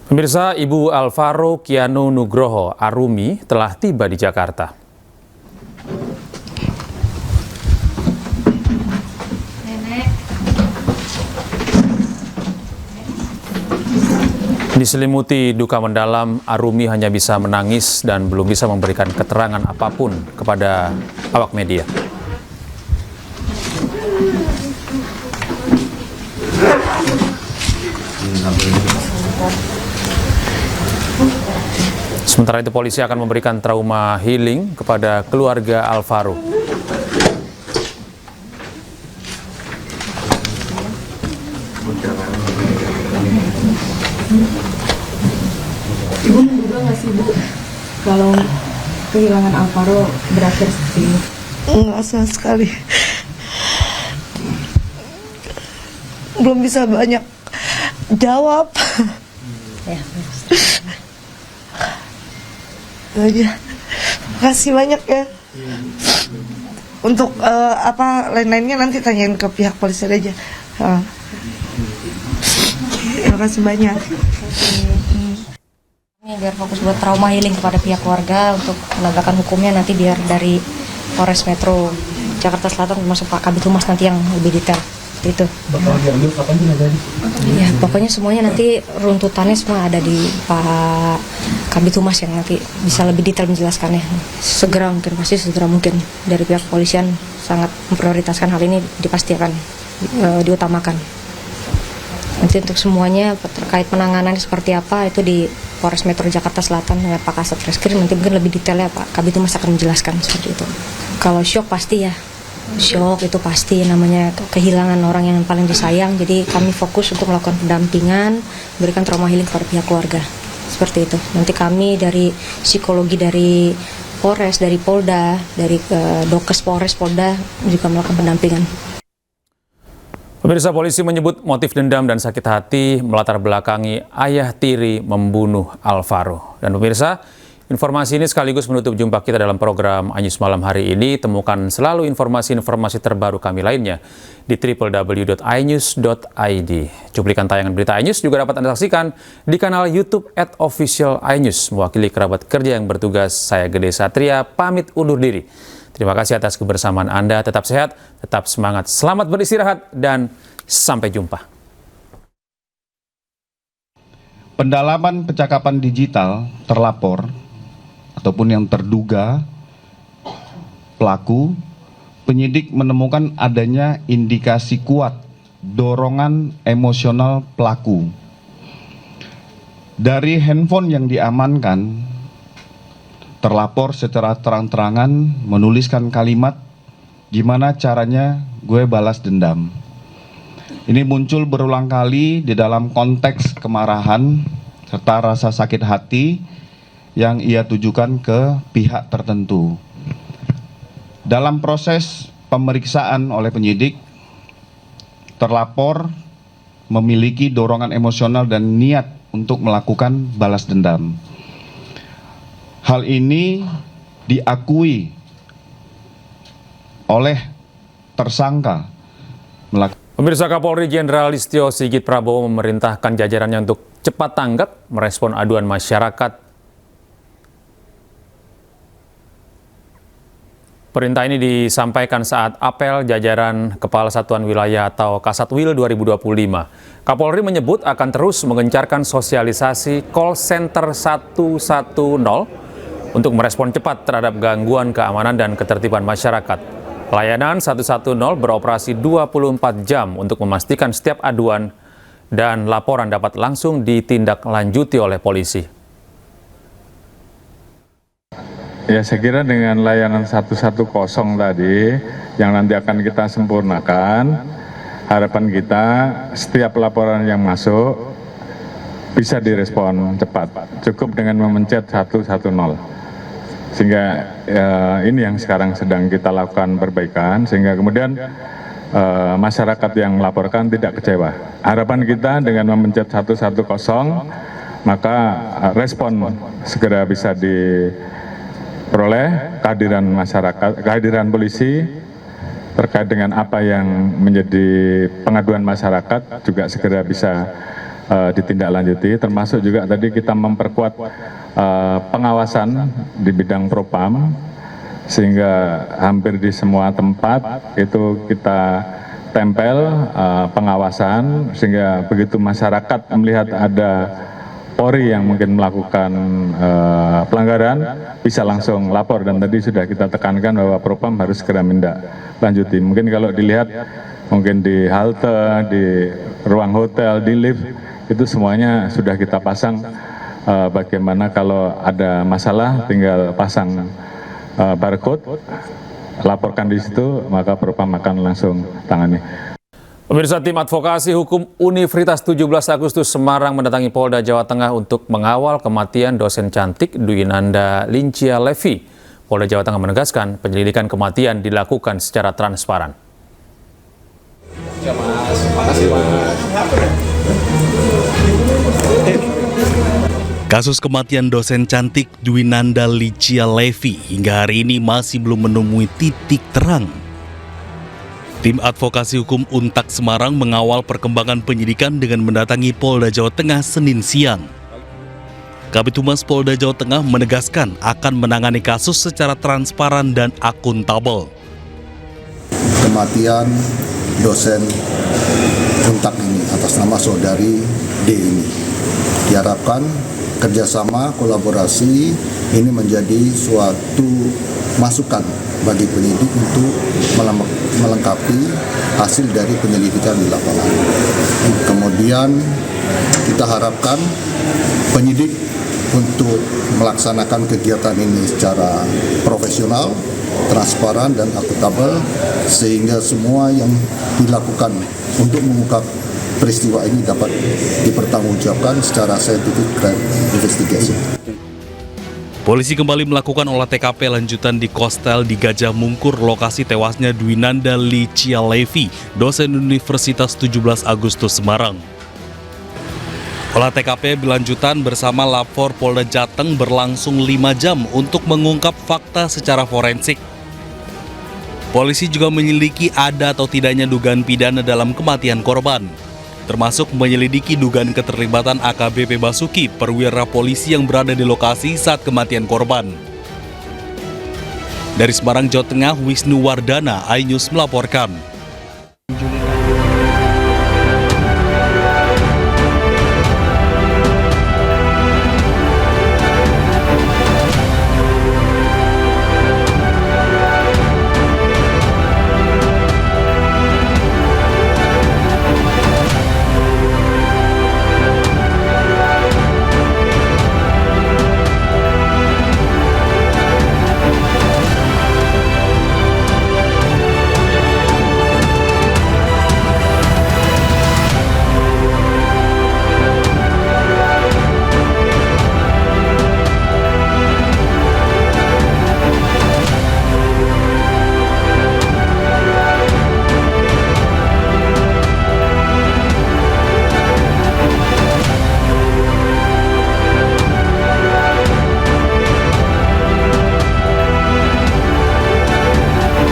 Pemirsa, Ibu Alvaro Kiano Nugroho Arumi telah tiba di Jakarta. Diselimuti duka mendalam, Arumi hanya bisa menangis dan belum bisa memberikan keterangan apapun kepada awak media. Sementara itu polisi akan memberikan trauma healing kepada keluarga Alvaro. Ibu menduga nggak sih, Bu, kalau kehilangan Alvaro berakhir seperti ini? Enggak, sama sekali. Belum bisa banyak jawab. Ya. Aja. Makasih banyak ya. Untuk lain-lainnya nanti tanyain ke pihak polisi aja. Terima kasih banyak. Ini biar fokus buat trauma healing kepada pihak keluarga untuk penegakan hukumnya nanti biar dari Polres Metro Jakarta Selatan termasuk Pak Kabid Humas nanti yang lebih detail. Itu. Bakal diambil kapan jenazahnya? Ya, pokoknya semuanya nanti runtutannya semua ada di Pak Kabid Humas yang nanti bisa lebih detail menjelaskannya. Segera mungkin, pasti segera mungkin. Dari pihak kepolisian sangat memprioritaskan hal ini, dipastikan diutamakan. Nanti untuk semuanya terkait penanganannya seperti apa itu di Polres Metro Jakarta Selatan dengan Pak Kasat Reskrim nanti mungkin lebih detailnya Pak Kabid Humas akan menjelaskan seperti itu. Kalau syok pasti ya. Syok itu pasti, namanya kehilangan orang yang paling disayang, jadi kami fokus untuk melakukan pendampingan, berikan trauma healing kepada pihak keluarga, seperti itu. Nanti kami dari psikologi dari Polres, dari Polda, dari Dokes Polres, Polda juga melakukan pendampingan. Pemirsa, polisi menyebut motif dendam dan sakit hati melatar belakangi ayah tiri membunuh Alvaro. Dan pemirsa, informasi ini sekaligus menutup jumpa kita dalam program iNews Malam hari ini. Temukan selalu informasi-informasi terbaru kami lainnya di www.inews.id. Cuplikan tayangan berita iNews juga dapat Anda saksikan di kanal YouTube @official_iNews. Mewakili kerabat kerja yang bertugas, saya Gede Satria pamit undur diri. Terima kasih atas kebersamaan Anda. Tetap sehat, tetap semangat, selamat beristirahat, dan sampai jumpa. Pendalaman percakapan digital terlapor ataupun yang terduga pelaku, penyidik menemukan adanya indikasi kuat dorongan emosional pelaku. Dari handphone yang diamankan, terlapor secara terang-terangan menuliskan kalimat, "Gimana caranya gue balas dendam." Ini muncul berulang kali di dalam konteks kemarahan serta rasa sakit hati yang ia tujukan ke pihak tertentu. Dalam proses pemeriksaan oleh penyidik, terlapor memiliki dorongan emosional dan niat untuk melakukan balas dendam. Hal ini diakui oleh tersangka. Pemirsa, Kapolri Jenderal Listio Sigit Prabowo memerintahkan jajarannya untuk cepat tanggap merespon aduan masyarakat. Perintah ini disampaikan saat apel jajaran Kepala Satuan Wilayah atau Kasatwil 2025. Kapolri menyebut akan terus mengencarkan sosialisasi call center 110 untuk merespon cepat terhadap gangguan keamanan dan ketertiban masyarakat. Layanan 110 beroperasi 24 jam untuk memastikan setiap aduan dan laporan dapat langsung ditindaklanjuti oleh polisi. Ya, saya kira dengan layanan 110 tadi yang nanti akan kita sempurnakan, harapan kita setiap laporan yang masuk bisa direspon cepat. Cukup dengan memencet 110. Sehingga ini yang sekarang sedang kita lakukan perbaikan, sehingga kemudian masyarakat yang melaporkan tidak kecewa. Harapan kita dengan memencet 110, maka respon segera bisa diperoleh, kehadiran masyarakat, kehadiran polisi terkait dengan apa yang menjadi pengaduan masyarakat juga segera bisa ditindaklanjuti, termasuk juga tadi kita memperkuat pengawasan di bidang propam, sehingga hampir di semua tempat itu kita tempel pengawasan, sehingga begitu masyarakat melihat ada Polri yang mungkin melakukan pelanggaran bisa langsung lapor, dan tadi sudah kita tekankan bahwa propam harus segera menindaklanjuti. Mungkin kalau dilihat mungkin di halte, di ruang hotel, di lift, itu semuanya sudah kita pasang bagaimana kalau ada masalah tinggal pasang barcode, laporkan di situ, maka propam akan langsung tangani. Pemirsa, tim advokasi hukum Universitas 17 Agustus Semarang mendatangi Polda Jawa Tengah untuk mengawal kematian dosen cantik Dwinanda Lincia Levi. Polda Jawa Tengah menegaskan penyelidikan kematian dilakukan secara transparan. Kasus kematian dosen cantik Dwinanda Lincia Levi hingga hari ini masih belum menemui titik terang. Tim advokasi hukum Untak Semarang mengawal perkembangan penyidikan dengan mendatangi Polda Jawa Tengah Senin siang. Kabid Humas Polda Jawa Tengah menegaskan akan menangani kasus secara transparan dan akuntabel. Kematian dosen Untak ini atas nama saudari D ini diharapkan kerjasama kolaborasi ini menjadi suatu masukan bagi penyidik untuk melengkapi hasil dari penyelidikan di lapangan. Kemudian kita harapkan penyidik untuk melaksanakan kegiatan ini secara profesional, transparan dan akuntabel, sehingga semua yang dilakukan untuk mengungkap peristiwa ini dapat dipertanggungjawabkan secara scientific crime investigation. Polisi kembali melakukan olah TKP lanjutan di Kostel di Gajah Mungkur, lokasi tewasnya Dwinanda Licia Levi, dosen Universitas 17 Agustus Semarang. Olah TKP berlanjutan bersama Lapor Polda Jateng berlangsung 5 jam untuk mengungkap fakta secara forensik. Polisi juga menyelidiki ada atau tidaknya dugaan pidana dalam kematian korban, termasuk menyelidiki dugaan keterlibatan AKBP Basuki, perwira polisi yang berada di lokasi saat kematian korban. Dari Semarang, Jawa Tengah, Wisnu Wardana, iNews melaporkan.